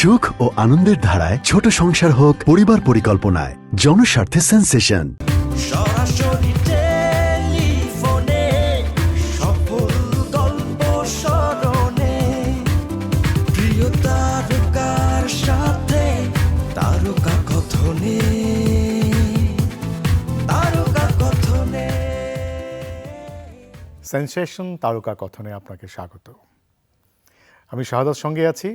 সুখ ও আনন্দের ধারায় ছোট সংসার হোক পরিবার পরিকল্পনায় জনস্বার্থে সেন্সেশন। সরাসরি টেলিফোনে সফল গল্প স্মরণে প্রিয় তারকার সাথে তারকা কথনে সেন্সেশন তারকা কথনে আপনাকে স্বাগত। আমি শাহাদাত সঙ্গে আছি।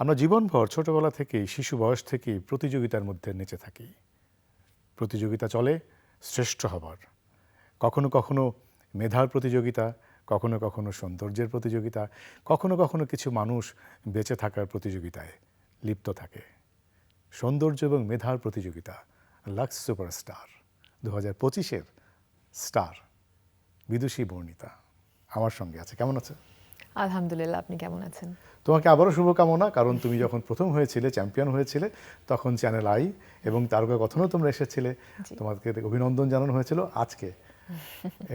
আমরা জীবনভর ছোটবেলা থেকেই শিশু বয়স থেকেই প্রতিযোগিতার মধ্যে নেচে থাকি। প্রতিযোগিতা চলে শ্রেষ্ঠ হবার, কখনো কখনো মেধার প্রতিযোগিতা, কখনো কখনো সৌন্দর্যের প্রতিযোগিতা, কখনো কখনো কিছু মানুষ বেঁচে থাকার প্রতিযোগিতায় লিপ্ত থাকে। সৌন্দর্য এবং মেধার প্রতিযোগিতা লাক্স সুপারস্টার 2025-এর স্টার বিদুষী বর্ণিতা আমার সঙ্গে আছে। কেমন আছে? আলহামদুলিল্লাহ, আপনি কেমন আছেন? তোমাকে আবারও শুভকামনা, কারণ তুমি যখন প্রথম হয়েছিলে, চ্যাম্পিয়ন হয়েছিলে, তখন চ্যানেল আই এবং তারকা কথনও তোমরা এসেছিলে। তোমাকে অভিনন্দন জানানো হয়েছিল আজকে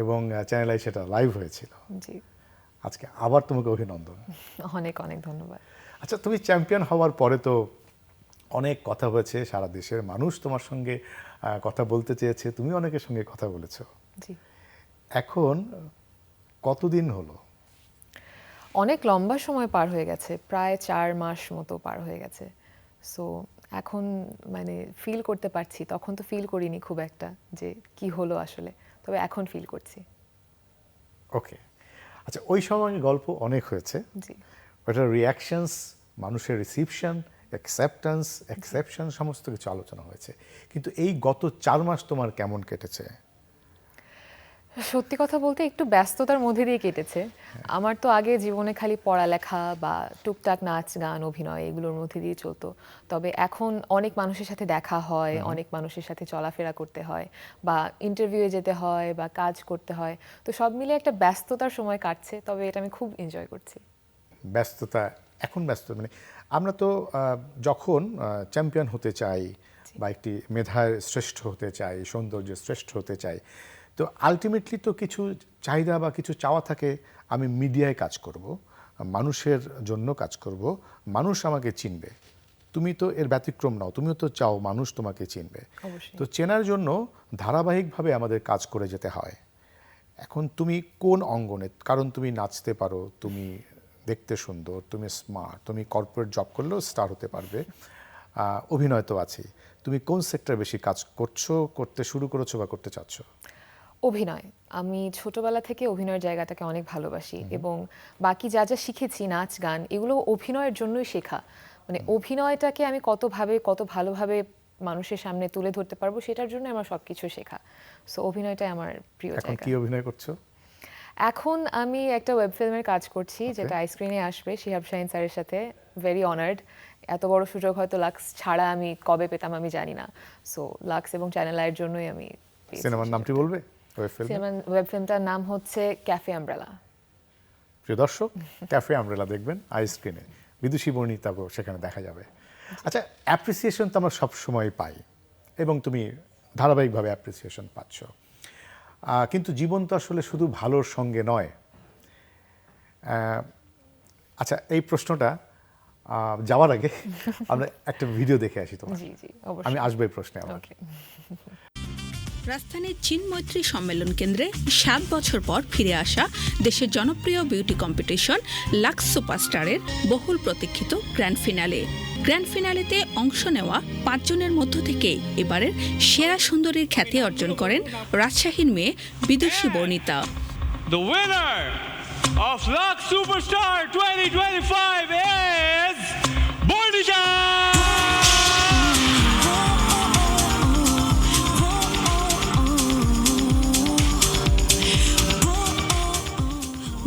এবং চ্যানেল আই সেটা লাইভ হয়েছিল। জি, আজকে আবার তোমাকে অভিনন্দন। অনেক অনেক ধন্যবাদ। আচ্ছা, তুমি চ্যাম্পিয়ন হওয়ার পরে তো অনেক কথা হয়েছে, সারা দেশের মানুষ তোমার সঙ্গে কথা বলতে চেয়েছে, তুমি অনেকের সঙ্গে কথা বলেছো। জি, এখন কতদিন হলো? অনেক লম্বা সময় পার হয়ে গেছে, প্রায় 4 মাস মতো পার হয়ে গেছে। সো এখন মানে ফিল করতে পারছি, তখন তো ফিল করিনি খুব একটা যে কি হলো আসলে, তবে এখন ফিল করছি। ওকে, আচ্ছা, ওই সময় গল্প অনেক হয়েছে। জি, ওটার রিয়াকশনস, মানুষের রিসিপশন, এক্সেপশন সমস্ত কিছু আলোচনা হয়েছে, কিন্তু এই গত 4 মাস তোমার কেমন কেটেছে? সত্যি কথা বলতে একটু ব্যস্ততার মধ্যে দিয়ে কেটেছে। আমার তো আগে জীবনে খালি পড়ালেখা বা টুকটাক নাচ গান অভিনয় এগুলোর মধ্যে দিয়ে চলতো, তবে এখন অনেক মানুষের সাথে দেখা হয়, অনেক মানুষের সাথে চলাফেরা করতে হয়, বা ইন্টারভিউয়ে যেতে হয় বা কাজ করতে হয়। তো সব মিলে একটা ব্যস্ততার সময় কাটছে, তবে এটা আমি খুব এনজয় করছি। ব্যস্ততা, এখন ব্যস্ত মানে আমরা তো যখন চ্যাম্পিয়ন হতে চাই বা একটি মেধায় শ্রেষ্ঠ হতে চাই, সৌন্দর্যে শ্রেষ্ঠ হতে চাই, তো আলটিমেটলি তো কিছু চাহিদা বা কিছু চাওয়া থাকে। আমি মিডিয়ায় কাজ করব, মানুষের জন্য কাজ করব, মানুষ আমাকে চিনবে। তুমি তো এর ব্যতিক্রম নাও, তুমিও তো চাও মানুষ তোমাকে চিনবে। তো চেনার জন্য ধারাবাহিকভাবে আমাদের কাজ করে যেতে হয়। এখন তুমি কোন অঙ্গনে, কারণ তুমি নাচতে পারো, তুমি দেখতে সুন্দর, তুমি স্মার্ট, তুমি কর্পোরেট জব করলেও স্টার হতে পারবে, অভিনয় তো আছে, তুমি কোন সেক্টর বেশি কাজ করছো, করতে শুরু করেছো বা করতে চাচ্ছ? অভিনয়। আমি ছোটবেলা থেকে অভিনয়ের জায়গাটাকে অনেক ভালোবাসি এবং বাকি যা যা শিখেছি, নাচ গান, এগুলো অভিনয়ের জন্যই শেখা। মানে অভিনয়টাকে আমি কত ভালোভাবে মানুষের সামনে তুলে ধরতে পারবো, সেটার জন্য আমার সবকিছু শেখা। সো অভিনয়টাই আমার প্রিয় এখন জায়গা। কি অভিনয় করছো? এখন আমি একটা ওয়েব ফিল্মের কাজ করছি, যেটা আইস্ক্রিনে আসবে শিহাব শাহিন স্যারের সাথে। Very honoured. এত বড় সুযোগ হয়তো লাক্স ছাড়া আমি কবে পেতাম আমি জানি না। সো লাক্স এবং চ্যানেল আইয়ের জন্যই আমি পেয়েছি। সিনেমার নামটি বলবে? ওয়েব ফিল্মটার নাম হচ্ছে ক্যাফে আমব্রেলা। প্রিয় দর্শক, ক্যাফে আমব্রেলা দেখবেন আইস্ক্রিনে, বিদুষী বর্ণিতাকেও সেখানে দেখা যাবে। আচ্ছা, অ্যাপ্রিসিয়েশন তো আমরা সবসময় পাই এবং তুমি ধারাবাহিকভাবে অ্যাপ্রিসিয়েশন পাচ্ছ, কিন্তু জীবন তো আসলে শুধু ভালোর সঙ্গে নয়। আচ্ছা, এই প্রশ্নটা যাওয়ার আগে আমরা একটা ভিডিও দেখে আসি তোমার। জি জি, অবশ্যই। আমি আসবো এই প্রশ্নে আবার। রাজধানীর চীন মৈত্রী সম্মেলন কেন্দ্রে 7 বছর পর ফিরে আসা দেশের জনপ্রিয় বিউটি কম্পিটিশন লাক্স সুপারস্টারের বহুল প্রতীক্ষিত গ্র্যান্ড ফিনালেতে অংশ নেওয়া 5 জনের মধ্য থেকে এবারের সেরা সুন্দরীর খ্যাতি অর্জন করেন রাজশাহীর মেয়ে বিদুষী Barnita. The winner of Lux Superstar 2025 is Bornita!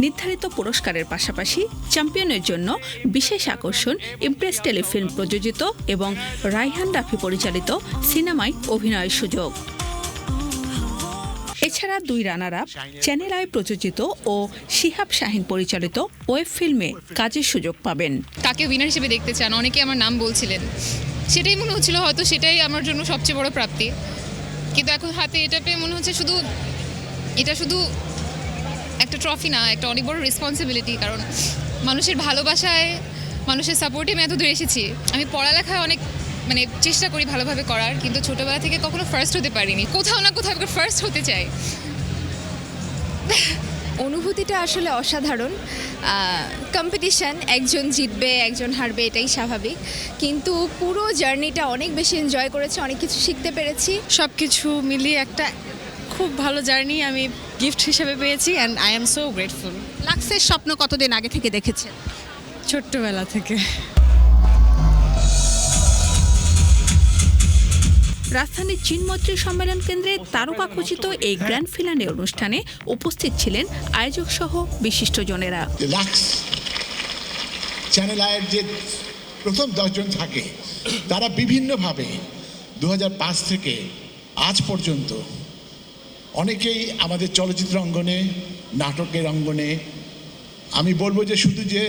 নির্ধারিত পুরস্কারের পাশাপাশি চ্যাম্পিয়নের জন্য বিশেষ আকর্ষণ ইমপ্রেস টেলিফিল্ম প্রযোজিত এবং রায়হান রাফি পরিচালিত সিনেমায় অভিনয়ের সুযোগ। এছাড়া 2 রানার আপ চ্যানেল আই প্রযোজিত ও শিহাব শাহিন পরিচালিত ওয়েব ফিল্মে কাজের সুযোগ পাবেন। কাকে উইনার হিসেবে দেখতে চান, অনেকে আমার নাম বলছিলেন, সেটাই মনে হচ্ছিল হয়তো সেটাই আমার জন্য সবচেয়ে বড় প্রাপ্তি। কিন্তু এখন হাতে এটা পেয়ে মনে হচ্ছে এটা শুধু একটা ট্রফি না, একটা অনেক বড় রেসপন্সিবিলিটি। কারণ মানুষের ভালোবাসায় মানুষের সাপোর্টে আমি এত দূরে এসেছি। আমি পড়ালেখায় অনেক মানে চেষ্টা করি ভালোভাবে করার, কিন্তু ছোটবেলা থেকে কখনো ফার্স্ট হতে পারিনি। কোথাও না কোথাও ফার্স্ট হতে চাই। অনুভূতিটা আসলে অসাধারণ। কম্পিটিশন, একজন জিতবে একজন হারবে, এটাই স্বাভাবিক, কিন্তু পুরো জার্নিটা অনেক বেশি এনজয় করেছি, অনেক কিছু শিখতে পেরেছি। সব কিছু মিলিয়ে একটা খুব ভালো জার্নি আমি গিফট হিসেবে পেয়েছি and I am so grateful. লাক্সের স্বপ্ন কতদিন আগে থেকে দেখেছেন? ছোট্টবেলা থেকে। রাজধানীর চিনমৈত্রী সম্মেলন কেন্দ্রে তারকাখচিত এই গ্র্যান্ড ফিনালে অনুষ্ঠানে উপস্থিত ছিলেন আয়োজক সহ বিশিষ্টজনেরা। লাক্স চ্যানেল আয়ের যে প্রথম 10 জন থাকে তারা বিভিন্নভাবে 2005 থেকে আজ পর্যন্ত অনেকেই আমাদের চলচ্চিত্র অঙ্গনে, নাটকের অঙ্গনে, আমি বলবো যে শুধু যে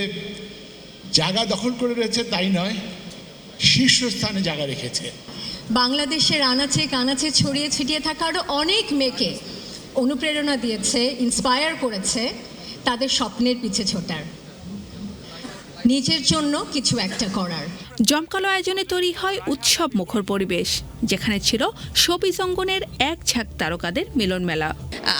জায়গা দখল করে রয়েছে তাই নয়, শীর্ষস্থানে জায়গা রেখেছে। বাংলাদেশের আনাচে কানাচে ছড়িয়ে ছিটিয়ে থাকা আরও অনেক মেয়েকে অনুপ্রেরণা দিয়েছে, ইন্সপায়ার করেছে তাদের স্বপ্নের পিছে ছোটার, নিজের জন্য কিছু একটা করার। জমকালো আয়োজনে তৈরি হয় উৎসব মুখর পরিবেশ, যেখানে ছিল শোবিজ অঙ্গনের এক ঝাঁক তারকাদের মিলন মেলা।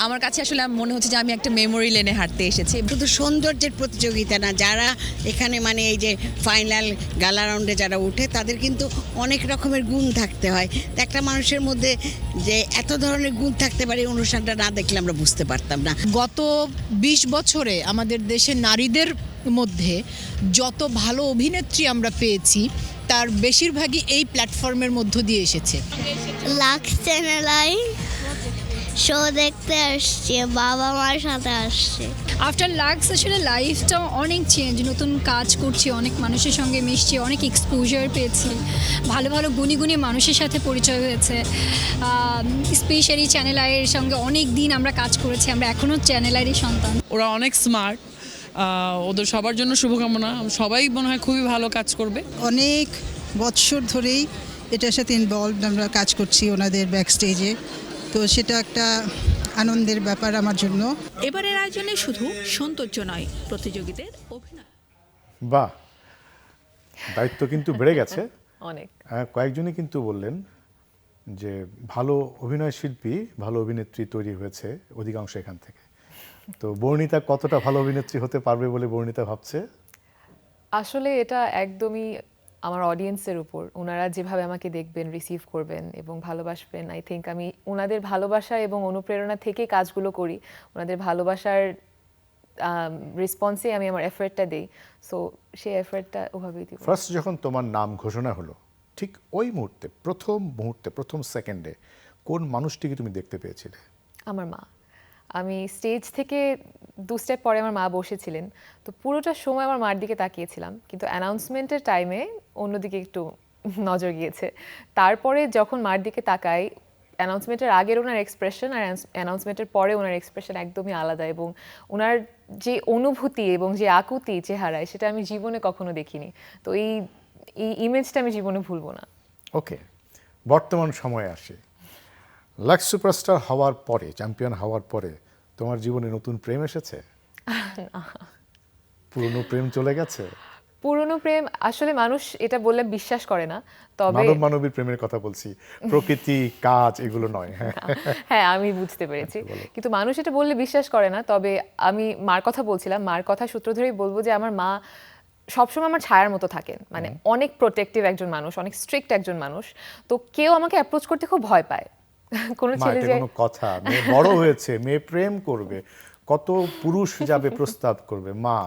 আমার কাছে আসলে মনে হচ্ছে যে আমি একটা মেমোরি লেনে হাঁটতে এসেছি। শুধু সৌন্দর্যের প্রতিযোগিতা না, যারা এখানে মানে এই যে ফাইনাল গালা রাউন্ডে যারা উঠে তাদের কিন্তু অনেক রকমের গুণ থাকতে হয়। তো একটা মানুষের মধ্যে যে এত ধরনের গুণ থাকতে পারে, অনুষ্ঠানটা না দেখলে আমরা বুঝতে পারতাম না। গত 20 বছরে আমাদের দেশের নারীদের মধ্যে যত ভালো অভিনেত্রী আমরা পেয়েছি তার বেশিরভাগই এই প্ল্যাটফর্মের মধ্য দিয়ে এসেছে। লাক্স চ্যানেল শো দেখতে আসছে, বাবা মার সাথে আসছে। আফটার লাক্স আসলে লাইফটা অনেক চেঞ্জ, নতুন কাজ করছি, অনেক মানুষের সঙ্গে মিশছি, অনেক এক্সপোজার পেয়েছি, ভালো ভালো গুণী গুণী মানুষের সাথে পরিচয় হয়েছে। স্পেশালি চ্যানেল আইয়ের সঙ্গে অনেক দিন আমরা কাজ করেছি, আমরা এখনও চ্যানেল আইয়েরই সন্তান। ওরা অনেক স্মার্ট, ওদের সবার জন্য শুভকামনা। সবাই মনে হয় খুবই ভালো কাজ করবে। অনেক বৎসর ধরেই এটার সাথে ইনভলভড, আমরা কাজ করছি ওনাদের ব্যাকস্টেজে, তো সেটা একটা আনন্দের ব্যাপার আমার জন্য। এবারের আয়োজনে শুধু সৌন্দর্য নয়, প্রতিযোগীদের অভিনয়। বাহ, দায়িত্ব কিন্তু বেড়ে গেছে অনেক। কয়েকজনই কিন্তু বললেন যে ভালো অভিনয় শিল্পী, ভালো অভিনেত্রী তৈরি হয়েছে অধিকাংশ এখান থেকে। তো বর্ণিতা কতটা ভালো অভিনেত্রী হতে পারবে বলে বর্ণিতা ভাবছে? আসলে এটা একদমই আমার অডিয়েন্সের উপর, ওনারা যেভাবে আমাকে দেখবেন, রিসিভ করবেন এবং ভালোবাসবেন। আই থিঙ্ক আমি ওনাদের ভালোবাসা এবং অনুপ্রেরণা থেকে কাজগুলো করি, ওনাদের ভালোবাসার রেসপন্সে আমি আমার এফর্টটা দিই। সো সেই এফর্টটা ওভাবেই দিব। ফার্স্ট যখন তোমার নাম ঘোষণা হলো, ঠিক ওই মুহূর্তে, প্রথম সেকেন্ডে কোন মানুষটিকে তুমি দেখতে পেয়েছিলে? আমার মা। আমি স্টেজ থেকে 2 স্টেপ পরে আমার মা বসেছিলেন, তো পুরোটা সময় আমার মার দিকে তাকিয়েছিলাম, কিন্তু অ্যানাউন্সমেন্টের টাইমে অন্যদিকে একটু নজর গিয়েছে। তারপরে যখন মার দিকে তাকাই, অ্যানাউন্সমেন্টের আগের ওনার এক্সপ্রেশন আর অ্যানাউন্সমেন্টের পরে ওনার এক্সপ্রেশন একদমই আলাদা, এবং ওনার যে অনুভূতি এবং যে আকুতি চেহারায়, সেটা আমি জীবনে কখনো দেখিনি। তো এই ইমেজটা আমি জীবনে ভুলবো না। ওকে, বর্তমান সময়ে আসি। লাক্স সুপারস্টার হওয়ার পরে, চ্যাম্পিয়ন হওয়ার পরে তোমার জীবনে নতুন প্রেম এসেছে? পুরনো প্রেম চলে গেছে? পুরনো প্রেম আসলে মানুষ এটা বললে বিশ্বাস করে না, তবে মানব মানবীর প্রেমের কথা বলছি, প্রকৃতি কাজ এগুলো নয়। হ্যাঁ, আমি বুঝতে পেরেছি, কিন্তু মানুষ এটা বললে বিশ্বাস করে না। তবে আমি মার কথা বলছিলাম, মার কথা সূত্র ধরেই বলবো যে আমার মা সবসময় আমার ছায়ার মতো থাকেন, মানে অনেক প্রোটেক্টিভ একজন মানুষ, অনেক স্ট্রিক্ট একজন মানুষ। তো কেউ আমাকে অ্যাপ্রোচ করতে খুব ভয় পায়। কোনো ছেলে যে কোনো কথা, মেয়ে বড় হয়েছে, মেয়ে প্রেম করবে, কত পুরুষ যাবে প্রস্তাব করবে, মা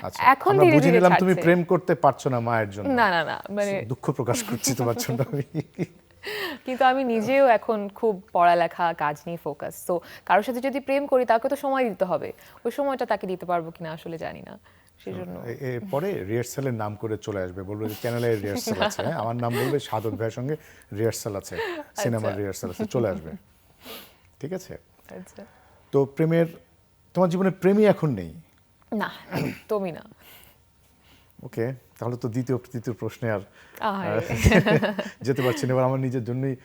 আচ্ছা এখন আমরা ধীরে বুঝে ধীরে নিলাম তুমি ছাড়ছে। প্রেম করতে পারছো না মায়ের জন্য। না না না, মানে দুঃখ প্রকাশ করছি তোমার জন্য আমি। কিন্তু আমি নিজেও এখন খুব পড়ালেখা, কাজ নিয়ে ফোকাস। তো কারোর সাথে যদি প্রেম করি, তাকে তো সময় দিতে হবে, ওই সময়টা তাকে দিতে পারবো কিনা আসলে জানি না, সেজন্য। পরে রিহার্সালের নাম করে চলে আসবে, বলবে যে চ্যানেলে রিহার্সাল আছে, হ্যাঁ আমার নাম বলবে, সাদত ভাইয়ের সঙ্গে রিহার্সাল আছে, সিনেমার রিহার্সাল আছে, চলে আসবে। ঠিক আছে? আচ্ছা, তো প্রেমের, তোমার জীবনে প্রেমই এখন নেই? না, তুমি না। ওকে, তাহলে তো তৃতীয় প্রশ্নে আর আহারে। যেতে পারছি না, এবার আমার নিজের জন্যই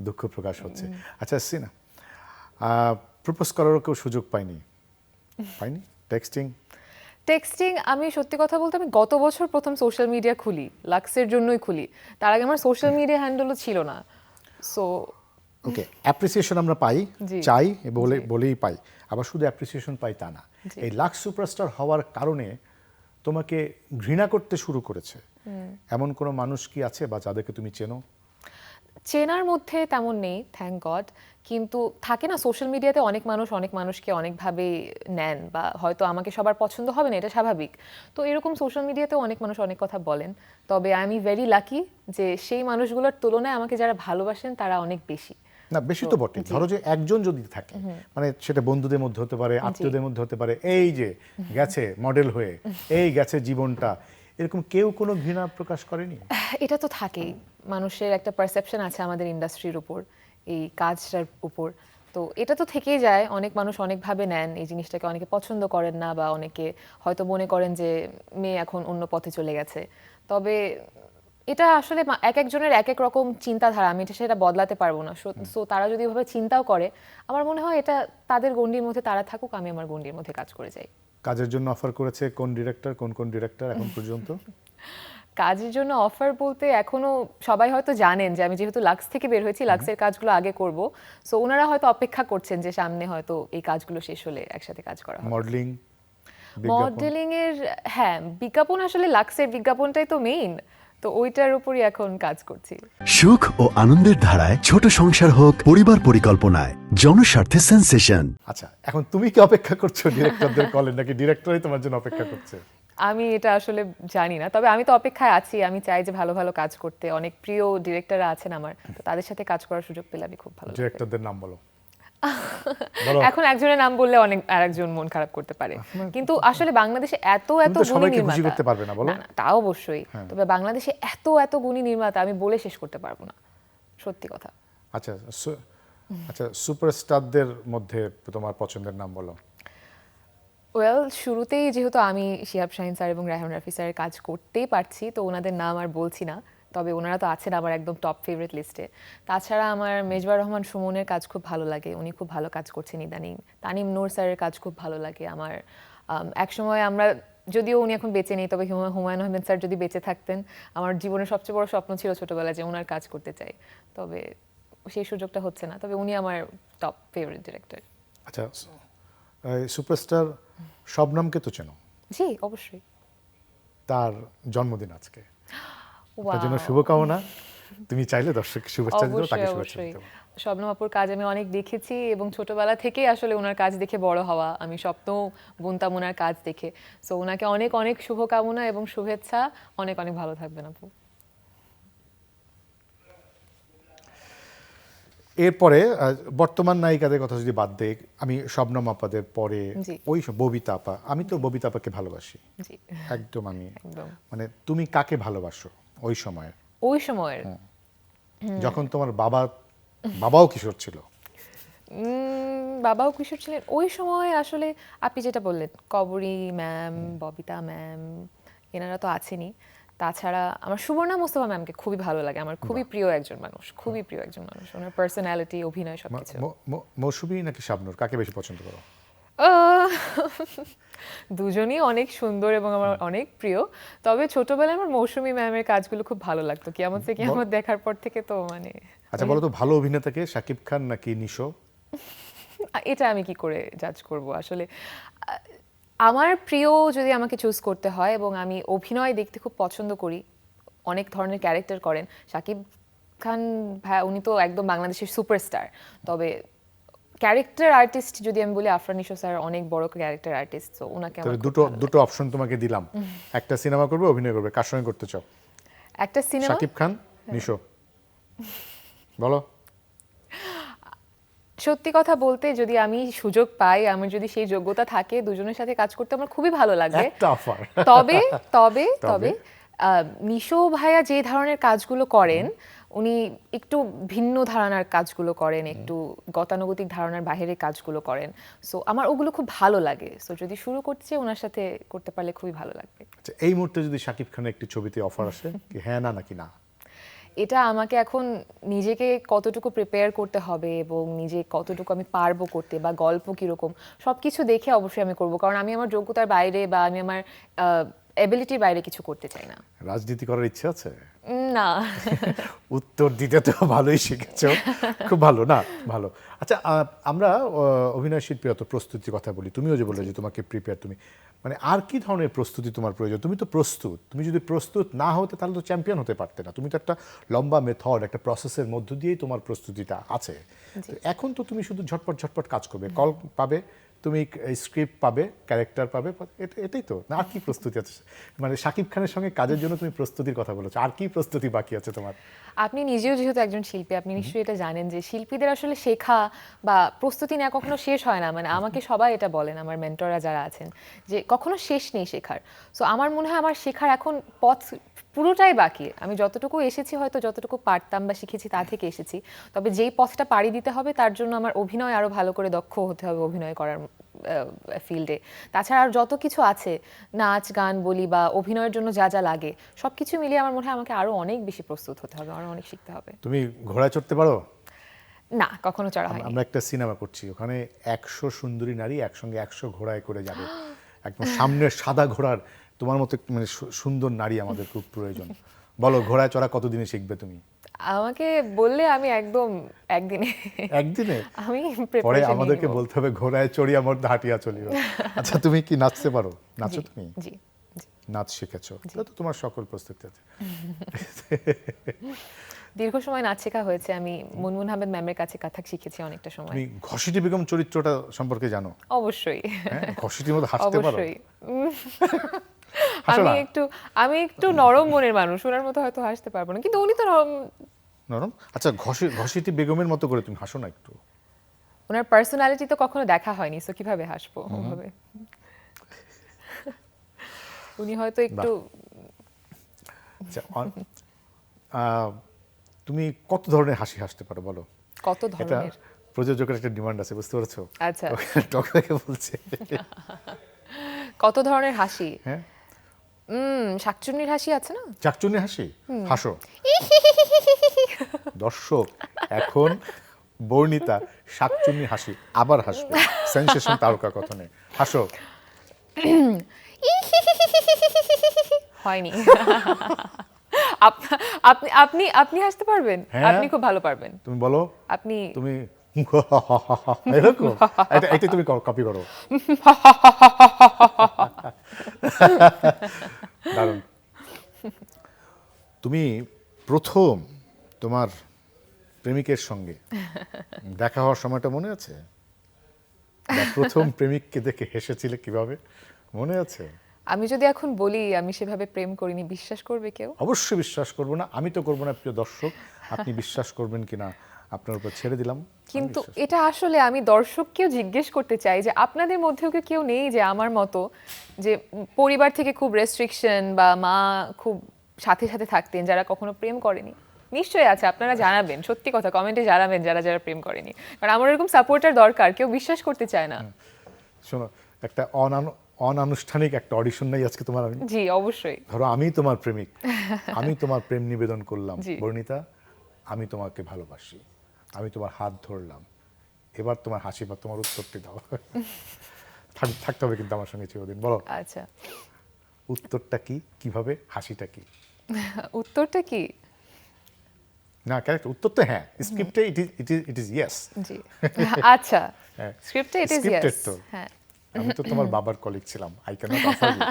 দুঃখ প্রকাশ হচ্ছে। আচ্ছা সিনা, প্রপোজ করারও কেউ সুযোগ পায়নি? টেক্সটিং টেক্সটিং আমি সত্যি কথা বলতে আমি গত বছর প্রথম সোশ্যাল মিডিয়া খুলি, লাক্সের জন্যই খুলি। তার আগে আমার সোশ্যাল মিডিয়া হ্যান্ডেলও ছিল না। সো ওকে, অ্যাপ্রিসিয়েশন আমরা পাই, জি। চাই বলেই পাই, আবার শুধু অ্যাপ্রিসিয়েশন পাই তা না। এই লাক্স সুপারস্টার হওয়ার কারণে তোমাকে ঘৃণা করতে শুরু করেছে এমন কোনো মানুষ কি আছে বা যাদেরকে তুমি চেনো? চেনার মধ্যে তেমন নেই, থ্যাংক গড। কিন্তু থাকে না সোশ্যাল মিডিয়াতে অনেক মানুষ অনেক মানুষকে অনেকভাবে নেন, বা হয়তো আমাকে সবার পছন্দ হবে না, এটা স্বাভাবিক। তো এরকম সোশ্যাল মিডিয়াতেও অনেক মানুষ অনেক কথা বলেন। তবে আই এম ভেরি লাকি যে সেই মানুষগুলোর তুলনায় আমাকে যারা ভালোবাসেন তারা অনেক বেশি। না, বেশি তো বটে। ধরো যে একজন যদি থাকে, মানে সেটা বন্ধুদের মধ্যে হতে পারে, আত্মীয়দের মধ্যে হতে পারে, এই যে গেছে মডেল হয়ে, এই গেছে জীবনটা, এরকম কেউ কোনো ঘৃণা প্রকাশ করেনি? এটা তো থাকেই, মানুষের একটা পারসেপশন আছে আমাদের ইন্ডাস্ট্রির উপর, এই কাজটার উপর। তো এটা তো থেকেই যায়, অনেক মানুষ অনেকভাবে নেন এই জিনিসটাকে, অনেকে পছন্দ করেন না, বা অনেকে হয়তো মনে করেন যে মেয়ে এখন অন্য পথে চলে গেছে। তবে এটা আসলে এক একজনের এক এক রকম চিন্তাধারা, আমি সেটা বদলাতে পারবো না। সো তারা যদি এভাবে চিন্তাও করে, আমার মনে হয় এটা তাদের গণ্ডির মধ্যে তারা থাকুক, আমি আমার গণ্ডির মধ্যে কাজ করে যাই। কাজের জন্য অফার করেছে কোন ডিরেক্টর এখন পর্যন্ত? কাজের জন্য অফার বলতে এখনো সবাই হয়তো জানেন যে আমি যেহেতু লাক্স থেকে বের হয়েছি, লাক্সের কাজগুলো আগে করব। সো ওনারা হয়তো অপেক্ষা করছেন যে সামনে হয়তো এই কাজগুলো শেষ হলে একসাথে কাজ করা হবে। মডেলিং এর, হ্যাঁ, বিজ্ঞাপন আসলে লাক্সের বিজ্ঞাপনটাই তো মেইন, তো ওইটার উপরই এখন কাজ করছি। সুখ ও আনন্দের ধারায় ছোট সংসার হোক পরিবার পরিকল্পনায়, জনস্বার্থে সেন্সেশন। আচ্ছা, এখন তুমি কি অপেক্ষা করছো ডিরেক্টরদের কলে, নাকি ডিরেক্টরই তোমার জন্য অপেক্ষা করছে? আমি এটা আসলে জানি না, তবে আমি তো অপেক্ষায় আছি। আমি চাই যে ভালো ভালো কাজ করতে। অনেক প্রিয় ডিরেক্টররা আছেন আমার, তো তাদের সাথে কাজ করার সুযোগ পেলে আমি খুব ভালো। ডিরেক্টরদের নাম বলো। এখন একজনের নাম বললে অনেক আরেকজন মন খারাপ করতে পারে, কিন্তু আসলে বাংলাদেশে এত গুণী নির্মাতা করতে পারবে না, বলো। না, তা অবশ্যই। তবে বাংলাদেশে এত গুণী নির্মাতা আমি বলে শেষ করতে পারবো না, সত্যি কথা। আচ্ছা, সুপারস্টারদের মধ্যে তোমার পছন্দের নাম বলো। ওয়েল, শুরুতেই যেহেতু আমি শিহাব শাহিন স্যার এবং রায়হান রাফি স্যারের কাজ করতেই পারছি, তো ওনাদের নাম আর বলছি না। তবে ওনারা তো আছেন আমার একদম টপ ফেভারিট লিস্টে। তাছাড়া আমার মেজবার রহমান সুমনের কাজ খুব ভালো লাগে, উনি খুব ভালো কাজ করছেন ইদানিং। তানিম নূর স্যারের কাজ খুব ভালো লাগে আমার। একসময় আমরা, যদিও উনি এখন বেঁচে নেই, তবে হুমায়ুন আহমেদ স্যার যদি বেঁচে থাকতেন, আমার জীবনের সবচেয়ে বড় স্বপ্ন ছিল ছোটবেলায় যে ওনার কাজ করতে চাই। তবে সেই সুযোগটা হচ্ছে না, তবে উনি আমার টপ ফেভারিট ডিরেক্টর। আচ্ছা, সুপারস্টার শবনমকে তো চেনো? জি, অবশ্যই। তার জন্মদিন আজকে, তার জন্য শুভকামনা। তুমি চাইলে দর্শককে শুভেচ্ছা দিতে, তাকে শুভেচ্ছা দিতে। শবনম আপুর কাজ আমি অনেক দেখেছি, এবং ছোটবেলা থেকেই আসলে ওনার কাজ দেখে বড় হওয়া। আমি স্বপ্নও বুনতাম ওনার কাজ দেখে। সো ওনাকে অনেক শুভকামনা এবং শুভেচ্ছা। অনেক ভালো থাকবেন আপু। এরপরে বর্তমান নায়িকাদের কথা যদি বাদ দেই, আমি শবনম আপাদের পরে ওই ববিতা আপা, আমি তো ববিতা আপাকে ভালোবাসি একদম। আমি মানে, তুমি কাকে ভালোবাসো ওই সময়ের? যখন তোমার বাবাও কিশোর ছিল। বাবাও কিশোর ছিলেন ওই সময়। আসলে আপনি যেটা বললেন, কবরী ম্যাম, ববিতা ম্যাম, এনারা তো আছেনই। তাছাড়া আমার সুবর্ণা মোস্তফা ম্যামকে খুবই ভালো লাগে, আমার খুবই প্রিয় একজন মানুষ, ওনার পার্সোনালিটি, অভিনয় সবকিছু। মৌসুমী নাকি শাবনূর, কাকে বেশি পছন্দ করো? দুজনই অনেক সুন্দর এবং আমার অনেক প্রিয়। তবে ছোটবেলায় আমার মৌসুমী ম্যামের কাজগুলো খুব ভালো লাগতো। কিয়ামত থেকে কিয়ামত দেখার পর থেকে তো মানে। আচ্ছা বলো তো, ভালো অভিনেতাকে শাকিব খান নাকি নিশো? এটা আমি কি করে জাজ করব আসলে। আমার প্রিয় যদি আমাকে চুজ করতে হয়, এবং আমি অভিনয় দেখতে খুব পছন্দ করি, অনেক ধরনের ক্যারেক্টার করেন শাকিব খান ভাই, উনি তো একদম বাংলাদেশের সুপারস্টার। তবে ক্যারেক্টার আর্টিস্ট যদি আমি বলি, আফরান নিশো স্যার অনেক বড় ক্যারেক্টার আর্টিস্ট। তো ওনাকে আমার দুটো অপশন তোমাকে দিলাম, একটা সিনেমা করবে, অভিনয় করবে, কার সঙ্গে করতে চাও? একটা সিনেমা, শাকিব খান, নিশো, বলো। সত্যি কথা বলতে, যদি আমি সুযোগ পাই, আমার যদি সেই যোগ্যতা থাকে, দুজনের সাথে কাজ করতে আমার খুবই ভালো লাগে। তবে নিশো ভাইয়া যে ধরনের কাজগুলো করেন, উনি একটু ভিন্ন ধারণার কাজগুলো করেন, একটু গতানুগতিক ধারণার বাইরের কাজগুলো করেন। সো আমার ওগুলো খুব ভালো লাগে। সো যদি শুরু করছে, ওনার সাথে করতে পারলে খুবই ভালো লাগবে। এই মুহূর্তে যদি শাকিব খানের একটি ছবিতে অফার আসে, কি হ্যাঁ না নাকি না? এটা আমাকে এখন নিজেকে কতটুকু প্রিপেয়ার করতে হবে এবং নিজে কতটুকু আমি পারবো করতে, বা গল্প কিরকম, সবকিছু দেখে অবশ্যই আমি করব, কারণ আমি আমার যোগ্যতার বাইরে বা আমি আমার এবিলিটির বাইরে কিছু করতে চাই না। রাজনীতি করার ইচ্ছে আছে? না। উত্তর দিতে তো ভালোই শিখেছো, খুব ভালো না, ভালো। আচ্ছা, আমরা অভিনয় শিল্পী অত প্রস্তুতির কথা বলি, তুমিও যে বললে যে তোমাকে প্রিপেয়ার, তুমি মানে আর কি ধরনের প্রস্তুতি তোমার প্রয়োজন? তুমি তো প্রস্তুত, তুমি যদি প্রস্তুত না হতে তাহলে তো চ্যাম্পিয়ন হতে পারতে না। তুমি তো একটা লম্বা মেথড, একটা প্রসেসের মধ্য দিয়েই তোমার প্রস্তুতিটা আছে। তো এখন তো তুমি শুধু ঝটপট ঝটপট কাজ করবে, কল পাবে, তুমি স্ক্রিপ্ট পাবে, ক্যারেক্টার পাবে, এটাই তো না। আর কি প্রস্তুতি আছে? মানে শাকিব খানের সঙ্গে কাজের জন্য তুমি প্রস্তুতির কথা বলেছো, আর কি প্রস্তুতি বাকি আছে তোমার? আপনি নিজেও যেহেতু একজন শিল্পী, আপনি নিশ্চয়ই এটা জানেন যে শিল্পীদের আসলে শেখা বা প্রস্তুতি নেওয়া কখনো শেষ হয় না। মানে আমাকে সবাই এটা বলেন, আমার মেন্টররা যারা আছেন, যে কখনো শেষ নেই শেখার। সো আমার মনে হয় আমার শেখার এখন পথ পুরোটাই বাকি। আমি যতটুকু এসেছি, হয়তো যতটুকু পারতাম বা শিখেছি তা থেকে এসেছি, তবে যেই পথটা পাড়ি দিতে হবে তার জন্য আমার অভিনয় আরও ভালো করে দক্ষ হতে হবে অভিনয় করার ফিল্ডে। তাছাড়া আর যত কিছু আছে, নাচ গান বলি বা অভিনয়ের জন্য যা যা লাগে, সব কিছু মিলিয়ে আমার মনে হয় আমাকে আরও অনেক বেশি প্রস্তুত হতে হবে, আরও অনেক শিখতে হবে। তুমি ঘোড়া চড়তে পারো? না, কখনো চড়া হয়নি। আমরা একটা সিনেমা করছি, ওখানে 100 সুন্দরী নারী একসঙ্গে 100 ঘোড়ায় করে যাবে, একদম সামনে সাদা ঘোড়ার। তোমার মতো মানে সুন্দর নারী আমাদের খুব প্রয়োজন। বলো, ঘোড়ায় চড়া কতদিনে শিখবে তুমি? আমাকে বললে আমি একদম একদিনে। একদিনে? আমি পরে আমাদেরকে বলতে হবে ঘোড়ায় চড়ি আমার হাঁটিয়া চলিও। আচ্ছা, তুমি কি নাচতে পারো? নাচো তুমি? জি। নাচ শিখেছো, তাহলে তো তোমার সকল প্রস্তুতি আছে। দীর্ঘ সময় নাচ শেখা হয়েছে। আমি মুনমুন আহমেদ ম্যামের কাছে কাথাক শিখেছি অনেকটা সময়। তুমি ঘসিটি বেগম চরিত্রটা সম্পর্কে জানো? অবশ্যই। ঘসিটির মধ্যে হাসতে পারো? অবশ্যই। আমি একটু নরম মনের মানুষ, ওনার মতো হয়তো হাসতে পারবো না, কিন্তু উনি তো নরম। আচ্ছা, ঘসিটি বেগমের মতো করে তুমি হাসো না একটু? ওনার পার্সোনালিটি তো কখনো দেখা হয়নি, সো কিভাবে হাসবো ওভাবে? উনি হয়তো একটু। তুমি কত ধরনের হাসি হাসতে পারো বলো? কত ধরনের? প্রযোজকের একটা ডিমান্ড আছে, বুঝতে পারছো? আচ্ছা, টকটাকে বলছে কত ধরনের হাসি? হ্যাঁ, শাকচুন্নির হাসি আছে না? শাকচুন্নির হাসি হাসো। দর্শক, এখন বর্ণিতা শাকচুন্নির হাসি আবার হাসবে, সেনসেশন তারকা কথনে। হাসো। হয়নি। আপনি হাসতে পারবেন? আপনি খুব ভালো পারবেন। তুমি বলো। তুমি এরকম এটা তুমি কপি করো। দারুণ। তুমি প্রথম তোমার প্রেমিকের সঙ্গে দেখা হওয়ার সময়টা মনে আছে? প্রথম প্রেমিককে দেখে হেসেছিলে কিভাবে, মনে আছে? আমি যদি এখন বলি আমি সেভাবে প্রেম করিনি, বিশ্বাস করবে কেউ? অবশ্যই বিশ্বাস করবো না, আমি তো করবো না। প্রিয় দর্শক, আপনি বিশ্বাস করবেন কিনা আপনার উপর ছেড়ে দিলাম। কিন্তু এটা আসলে আমি দর্শককেও জিজ্ঞেস করতে চাই যে আপনাদের মধ্যেও কেউ নেই যে আমার মতো, যে পরিবার থেকে খুব রেস্ট্রিকশন বা মা খুব সাথে সাথে থাকতেন, যারা কখনো প্রেম করেনি? নিশ্চয়ই আছে, আপনারা জানাবেন, সত্যি কথা কমেন্টে জানাবেন যারা যারা প্রেম করেনি, কারণ আমার এরকম সাপোর্টার দরকার। কেউ বিশ্বাস করতে চায় না। শোনো, একটা অনানুষ্ঠানিক একটা অডিশন নাই আজকে তোমার? আমি জি অবশ্যই। ধরো আমি তোমার প্রেমিক, আমি তোমার প্রেম নিবেদন করলাম। বর্ণিতা, আমি তোমাকে ভালোবাসি, আমি তোমার হাত ধরলাম, এবার তোমার হাসি বা তোমার উত্তরটি দাও। থাকতে হবে কিন্তু আমার সঙ্গে চিরদিন। বলো। আচ্ছা, উত্তরটা কি, কিভাবে, হাসিটা কি? উত্তরটা কি? না, ক্যারেক্টার উত্তর তো হ্যাঁ, স্ক্রিপ্টে ইট ইজ ইয়েস। জি আচ্ছা, স্ক্রিপ্টে ইট ইজ ইয়েস। হ্যাঁ, আমি তো তোমার বাবার কলিগ ছিলাম, I can not offer you.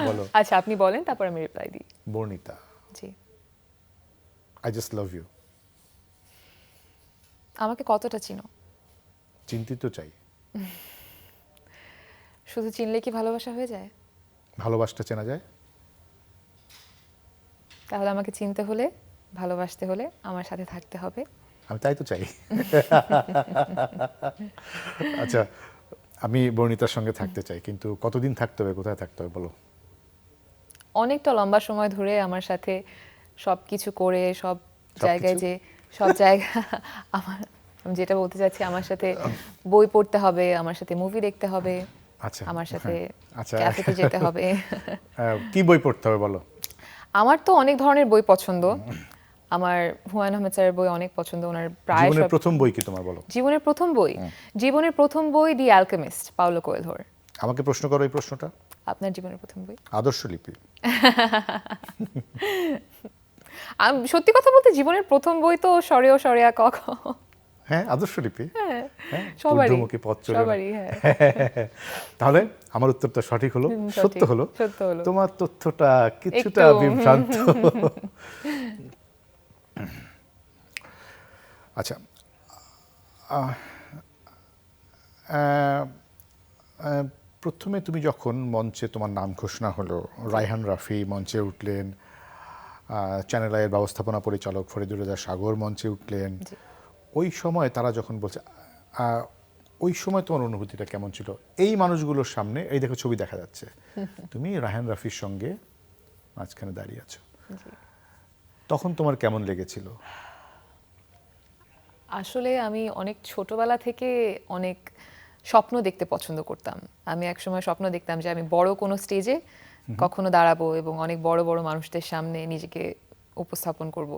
বলো। আচ্ছা, আপনি বলেন, তারপর আমি রিপ্লাই দিই। Barnita, ji, I just love you. আমাকে কতটা চিনো? চিন্তিত চাই। শুধু চিনলে কি ভালোবাসা হয়ে যায়? ভালোবাসতে চেনা যায়। তাহলে আমাকে চিনতে হলে, ভালোবাসতে হলে আমার সাথে থাকতে হবে। আমি তাই তো চাই। আচ্ছা, আমি বর্ণিতার সঙ্গে থাকতে চাই, কিন্তু কতদিন থাকতে হবে, কোথায় থাকতে হবে বলো? অনেকটা লম্বা সময় ধরে আমার সাথে সবকিছু করে, সব জায়গায় যে সব জায়গা আমি যেটা বলতে চাচ্ছি, আমার সাথে বই পড়তে হবে, আমার সাথে মুভি দেখতে হবে, আচ্ছা, আমার সাথে আচ্ছা, ক্যাফেতে যেতে হবে। কি বই পড়তে হবে বলো? আমার তো অনেক ধরনের বই পছন্দ। আমার হুমায়ুন আহমেদ স্যারের বই অনেক পছন্দ, ওনার প্রায় জীবনের প্রথম বই কি তোমার বলো? জীবনের প্রথম বই দি অ্যালকেমিস্ট, পাওলো কোয়েলহোর। আমাকে প্রশ্ন করো এই প্রশ্নটা। আপনার জীবনের প্রথম বই? আদর্শ লিপি। সত্যি কথা বলতে জীবনের প্রথম বই তো সরেও সরেয়া ক খ। হ্যাঁ, আদর্শ লিপি। সবারই, ঊর্ধ্বমুখী পথ চলে। হ্যাঁ। তাহলে আমার উত্তরটা সঠিক হলো, সত্য হলো। তোমার তথ্যটা কিছুটা বিভ্রান্ত। আচ্ছা, প্রথমে তুমি যখন মঞ্চে তোমার নাম ঘোষণা হলো, রায়হান রাফি মঞ্চে উঠলেন, চ্যানেল আইয়ের ব্যবস্থাপনা পরিচালক ফরিদুর রেজা সাগর মঞ্চে উঠলেন, ওই সময় তারা যখন বলছে, ওই সময় তোমার অনুভূতিটা কেমন ছিল? এই মানুষগুলোর সামনে, এই দেখো ছবি দেখা যাচ্ছে, তুমি রায়হান রাফির সঙ্গে মাঝখানে দাঁড়িয়ে আছো, তখন তোমার কেমন লেগেছিল? আসলে আমি অনেক ছোটবেলা থেকে অনেক স্বপ্ন দেখতে পছন্দ করতাম। আমি একসময় স্বপ্ন দেখতাম যে আমি বড় কোনো স্টেজে কখনো দাঁড়াবো এবং অনেক বড় বড় মানুষদের সামনে নিজেকে উপস্থাপন করব।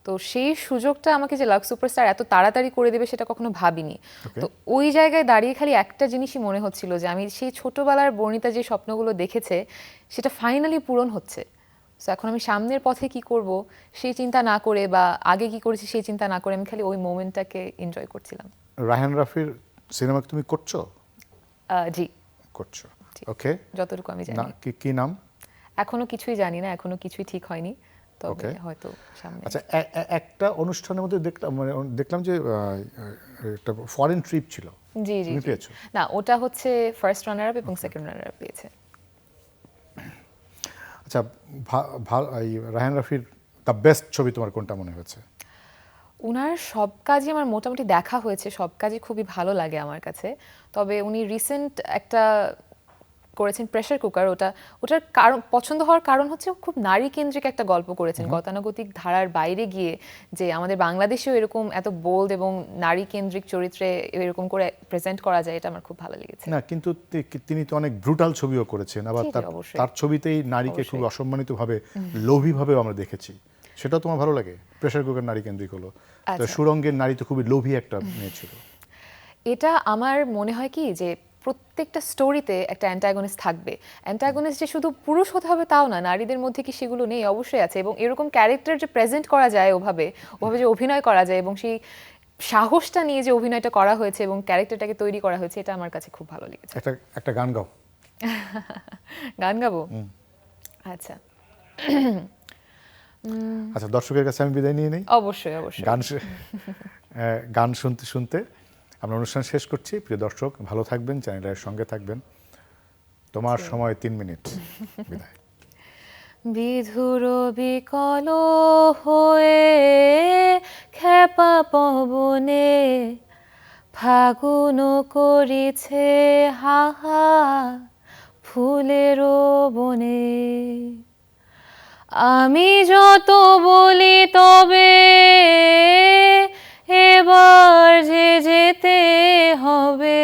তো সেই সুযোগটা আমাকে যে লাক্স সুপারস্টার এত তাড়াতাড়ি করে দেবে সেটা কখনো ভাবিনি। তো ওই জায়গায় দাঁড়িয়ে খালি একটা জিনিসই মনে হচ্ছিল যে আমি সেই ছোটবেলার বর্ণিতা যে স্বপ্নগুলো দেখেছে সেটা ফাইনালি পূরণ হচ্ছে। সো এখন আমি সামনের পথে কি করব সেই চিন্তা না করে বা আগে কি করেছি সেই চিন্তা না করে আমি খালি ওই মোমেন্টটাকে এনজয় করছিলাম। রায়হান রাফির সিনেমা তুমি করছো? জি করছো। ওকে, যতটুকু আমি জানি। কি নাম? এখনো কিছুই জানি না, এখনো কিছুই ঠিক হয়নি, তবে হয়তো সামনে। আচ্ছা, একটা অনুষ্ঠানের মধ্যে দেখলাম যে একটা ফরেন ট্রিপ ছিল। জি জি, তুমি পেয়েছো? না, ওটা হচ্ছে ফার্স্ট রানার আপ এবং সেকেন্ড রানার আপ পেয়েছে। আচ্ছা, রায়হান রাফির দ্য বেস্ট ছবি তোমার কোনটা মনে হয়েছে? উনার সব কাজই আমার মোটামুটি দেখা হয়েছে, সব কাজই খুবই ভালো লাগে আমার কাছে। তবে উনি রিসেন্ট একটা করেছেন প্রেসার কুকার, ওটার কারণ পছন্দ হওয়ার কারণ হচ্ছে খুব নারী কেন্দ্রিক একটা গল্প করেছেন, গতানুগতিক ধারার বাইরে গিয়ে, যে আমাদের বাংলাদেশেও এরকম এত বোল্ড এবং নারী কেন্দ্রিক চরিত্রে এরকম করে প্রেজেন্ট করা যায়, এটা আমার খুব ভালো লেগেছে। না, কিন্তু তিনি তো অনেক ব্রুটাল ছবিও করেছেন, আবার তার ছবিতেই নারীকে খুব অসম্মানিতভাবে, লোভীভাবে আমরা দেখেছি। সেটা তোমার ভালো লাগে? প্রেসার কুকার নারী কেন্দ্রিক হলো, তো সুরঙ্গের নারী তো খুবই লোভী একটা মেয়ে ছিল। এটা আমার মনে হয় কি যে প্রত্যেকটা স্টোরিতে একটা অ্যান্টাগনিস্ট থাকবে। অ্যান্টাগনিস্ট যে শুধু পুরুষ হতে হবে তাও না, নারীদের মধ্যে কি সেগুলো নেই? অবশ্যই আছে। এবং এরকম ক্যারেক্টার যে প্রেজেন্ট করা যায়, ওভাবে যে অভিনয় করা যায় এবং সেই সাহসটা নিয়ে যে অভিনয়টা করা হয়েছে এবং ক্যারেক্টারটাকে তৈরি করা হয়েছে, এটা আমার কাছে খুব ভালো লেগেছে। একটা গান গাও। গান গাবো? আচ্ছা আচ্ছা, দর্শকের কাছে আমি বিদায় নিয়ে নেই। অবশ্যই অবশ্যই। গান শুনতে শুনতে আমরা অনুষ্ঠান শেষ করছি। প্রিয় দর্শক, ভালো থাকবেন, চ্যানেলের সঙ্গে থাকবেন। তোমার সময় 3 মিনিট। বিদায়। বিধুর বিকল হয়ে খেপা পবনে ফাগুন করিছে হাহা ফুলের বনে, আমি যত বলি তবে এবার যে যেতে হবে,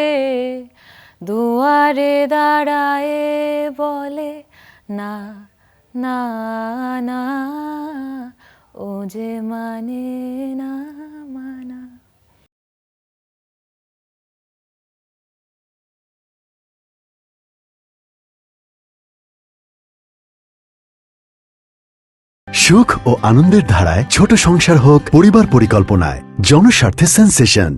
দুয়ারে দাঁড়ায় বলে না না না, ও যে মানে না মানা। সুখ ও আনন্দের ধারায় ছোট সংসার হোক পরিবার পরিকল্পনায়, জনস্বার্থে সেন্সেশন।